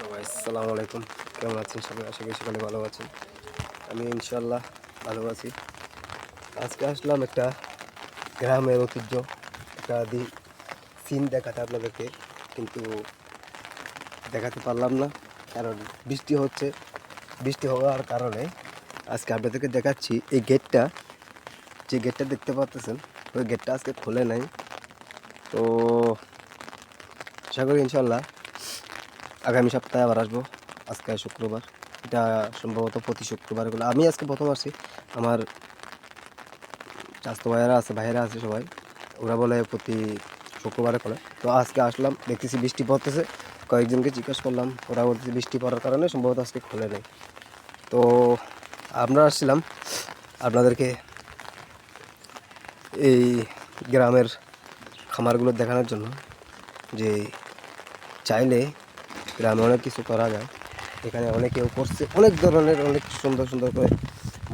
আসসালামু আলাইকুম, কেমন আছেন সবাই? আশা করি সকালে ভালো আছেন। আমি ইনশাল্লাহ ভালো আছি। আজকে আসলাম একটা গ্রামের ঐতিহ্য একটা সিন দেখাতে আপনাদেরকে, কিন্তু দেখাতে পারলাম না কারণ বৃষ্টি হচ্ছে। বৃষ্টি হওয়ার কারণে আজকে আপনাদেরকে দেখাচ্ছি এই গেটটা, যে গেটটা দেখতে পাচ্ছেন ওই গেটটা আজকে খোলে নাই। তো আশা করি ইনশাল্লাহ আগামী সপ্তাহে আবার আসবো। আজকে শুক্রবার, এটা সম্ভবত প্রতি শুক্রবার এগুলো। আমি আজকে প্রথম আসছি, আমার চাস্তো ভাইয়েরা আছে, ভাইয়েরা আছে সবাই, ওরা বলে প্রতি শুক্রবারে খোলে। তো আজকে আসলাম, দেখতেছি বৃষ্টি পড়তেছে। কয়েকজনকে জিজ্ঞেস করলাম, ওরা বলতেছে বৃষ্টি পড়ার কারণে সম্ভবত আজকে খোলে নেই। তো আমরা আসছিলাম আপনাদেরকে এই গ্রামের খামারগুলো দেখানোর জন্য, যে চাইলে গ্রামে অনেক কিছু করা যায়। এখানে অনেকেও করছে, অনেক ধরনের অনেক সুন্দর সুন্দর করে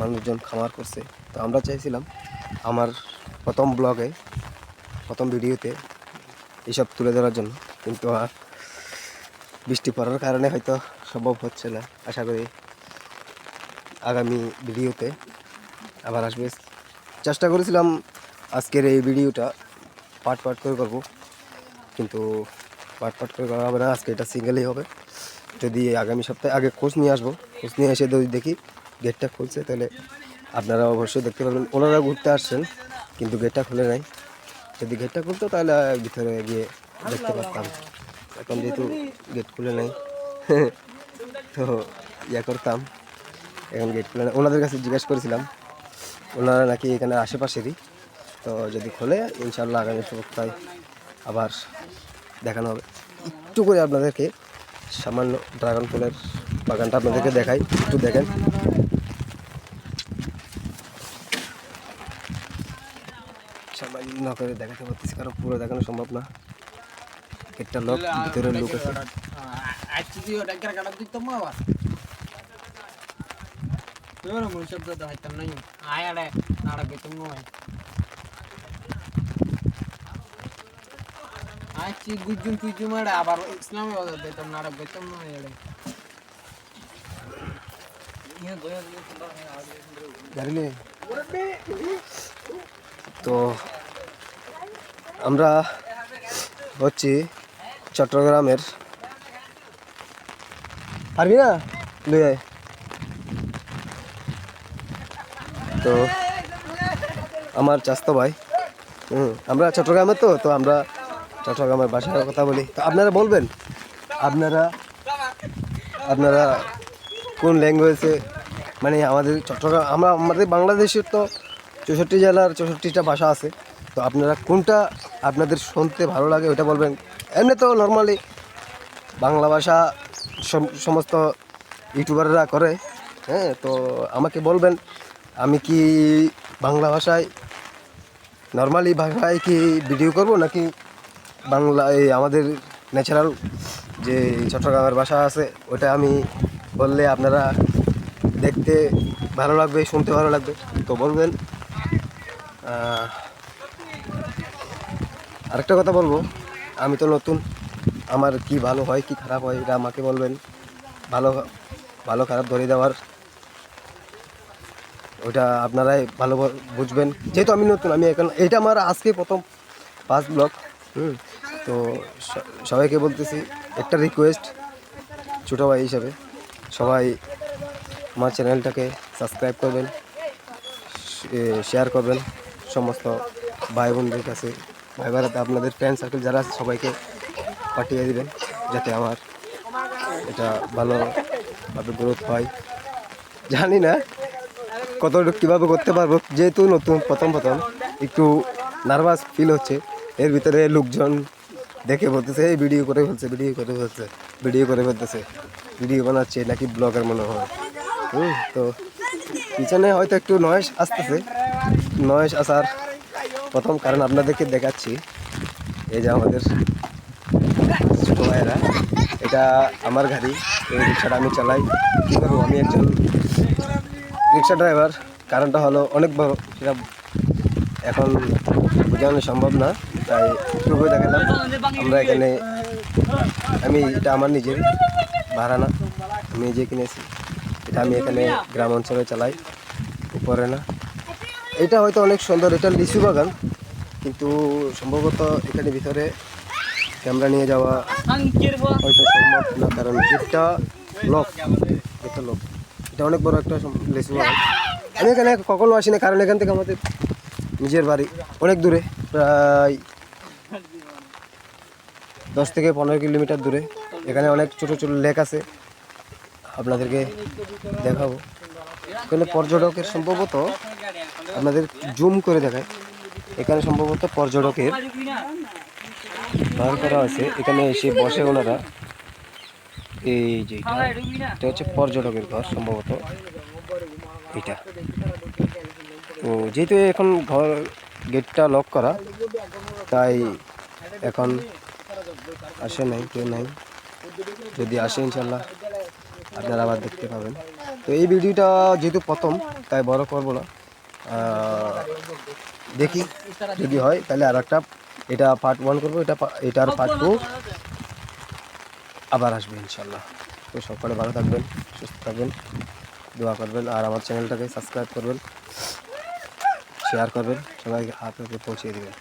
মানুষজন খামার করছে। তো আমরা চাইছিলাম আমার প্রথম ব্লগে, প্রথম ভিডিওতে এইসব তুলে ধরার জন্য, কিন্তু বৃষ্টি পড়ার কারণে হয়তো সম্ভব হচ্ছে না। আশা করি আগামী ভিডিওতে আবার আসবে। চেষ্টা করেছিলাম আজকের এই ভিডিওটা পার্ট পার্ট করে করবো, কিন্তু পার্ট পার্ট করে করা হবে না। আজকে এটা সিঙ্গেলই হবে। যদি আগামী সপ্তাহে আগে খোঁজ নিয়ে আসবো, খোঁজ নিয়ে এসে যদি দেখি গেটটা খুলছে, তাহলে আপনারা অবশ্যই দেখতে পারবেন। ওনারা ঘুরতে আসছেন কিন্তু গেটটা খুলে নাই। যদি গেটটা খুলতো তাহলে ভিতরে গিয়ে দেখতে পারতাম। এখন যেহেতু গেট খুলে নাই তো ইয়া করতাম। এখন গেট খুলে নাই, ওনাদের কাছে জিজ্ঞেস করেছিলাম, ওনারা নাকি এখানে আশেপাশেরই। তো যদি খোলে ইনশাল্লাহ আগামী সপ্তাহে আবার দেখানো হবে। একটু করে আপনাদেরকে সামান্য ড্রাগন ফুলের বাগানটা আপনাদেরকে দেখাই, একটু দেখেন। সামান্য করে দেখাতে পারতেছি কারণ পুরো দেখানো সম্ভব না। একটা লোক ভিতরে লোক আছে। আবার ইসলামে দিতাম নাটক দিতাম না। তো আমরা হচ্ছি চট্টগ্রামের, পারবি না লুয়ে। তো আমার চাস্তো ভাই, আমরা চট্টগ্রামের, তো আমরা চট্টগ্রামের ভাষার কথা বলি। তো আপনারা বলবেন, আপনারা আপনারা কোন ল্যাঙ্গুয়েজে, মানে আমাদের চট্টগ্রাম, আমাদের বাংলাদেশের তো 64 জেলার 64টা ভাষা আছে। তো আপনারা কোনটা আপনাদের শুনতে ভালো লাগে ওইটা বলবেন। এমনি তো নর্মালি বাংলা ভাষা সমস্ত ইউটিউবাররা করে, হ্যাঁ। তো আমাকে বলবেন, আমি কি বাংলা ভাষায়, নর্মালি ভাষায় কি ভিডিও করব, নাকি বাংলা এই আমাদের ন্যাচারাল যে চট্টগ্রামের ভাষা আছে ওটা আমি বললে আপনারা দেখতে ভালো লাগবে, শুনতে ভালো লাগবে। তো বলবেন। আরেকটা কথা বলবো, আমি তো নতুন, আমার কি ভালো হয় কি খারাপ হয় এটা আমাকে বলবেন। ভালো ভালো খারাপ ধরে দেওয়ার ওইটা আপনারাই ভালো বুঝবেন। যেহেতু আমি নতুন, আমি এখন এটা আমার আজকে প্রথম ফার্স্ট ব্লগ। তো সবাইকে বলতেছি একটা রিকোয়েস্ট, ছোটো ভাই হিসাবে সবাই আমার চ্যানেলটাকে সাবস্ক্রাইব করবেন, শেয়ার করবেন সমস্ত ভাই বোনদের কাছে, ভাই বোনেরা, আপনাদের ফ্রেন্ড সার্কেল যারা আছে সবাইকে পাঠিয়ে দেবেন, যাতে আমার এটা ভালোভাবে গ্রোথ হয়। জানি না কতটুকু কীভাবে করতে পারবো, যেহেতু নতুন প্রথম একটু নার্ভাস ফিল হচ্ছে। এর ভিতরে লোকজন দেখে বলতেছে এই ভিডিও করে ফেলছে, ভিডিও বানাচ্ছে নাকি ব্লগার মনে হয়। তো পিছনে হয়তো একটু নয়েজ আসতেছে, নয়েজ আসার প্রথম কারণ আপনাদেরকে দেখাচ্ছি। এই যে আমাদের ছোটো ভাইয়েরা, এটা আমার গাড়ি, এই রিক্সাটা আমি চালাই। কী করবো, আমি একজন রিক্সা ড্রাইভার। কারণটা হলো অনেক বড়, সেটা এখন বোঝানো সম্ভব না, তাই একটু করে দেখালাম। আমরা এখানে, এটা আমার নিজের ভাড়া না, আমি নিজে কিনেছি। এটা আমি এখানে গ্রাম অঞ্চলে চালাই, উপরে না। এটা হয়তো অনেক সুন্দর, এটা লিচু বাগান, কিন্তু সম্ভবত এখানে ভিতরে ক্যামেরা নিয়ে যাওয়া হয়তো সম্ভব না, কারণ গেটটা লক, গেটটা লক। এটা অনেক বড় একটা লিচু বাগান। আমি এখানে কখনো আসি না, কারণ এখান থেকে আমাদের নিজের বাড়ি অনেক দূরে, প্রায় 10 থেকে 15 কিলোমিটার দূরে। এখানে অনেক ছোটো ছোটো লেক আছে, আপনাদেরকে দেখাবো। এখানে পর্যটকের সম্ভবত, আপনাদের জুম করে দেখায়, এখানে সম্ভবত পর্যটকের বার করা আছে, এখানে এসে বসে ওনারা। এই যে এটা হচ্ছে পর্যটকের ঘর সম্ভবত এটা। তো যেহেতু এখন ঘর গেটটা লক করা, তাই এখন আসে নাই, কেউ নাই। যদি আসে ইনশাল্লাহ আপনারা আবার দেখতে পাবেন। তো এই ভিডিওটা যেহেতু প্রথম, তাই বড় করবো না। দেখি যদি হয় তাহলে আর একটা, এটা পার্ট 1 করবো, এটার পার্ট 2 আবার আসবে ইনশাল্লাহ। তো সকলে ভালো থাকবেন, সুস্থ থাকবেন, দোয়া করবেন, আর আমার চ্যানেলটাকে সাবস্ক্রাইব করবেন, শেয়ার করবেন, সবাইকে হাতে পৌঁছে দেবেন।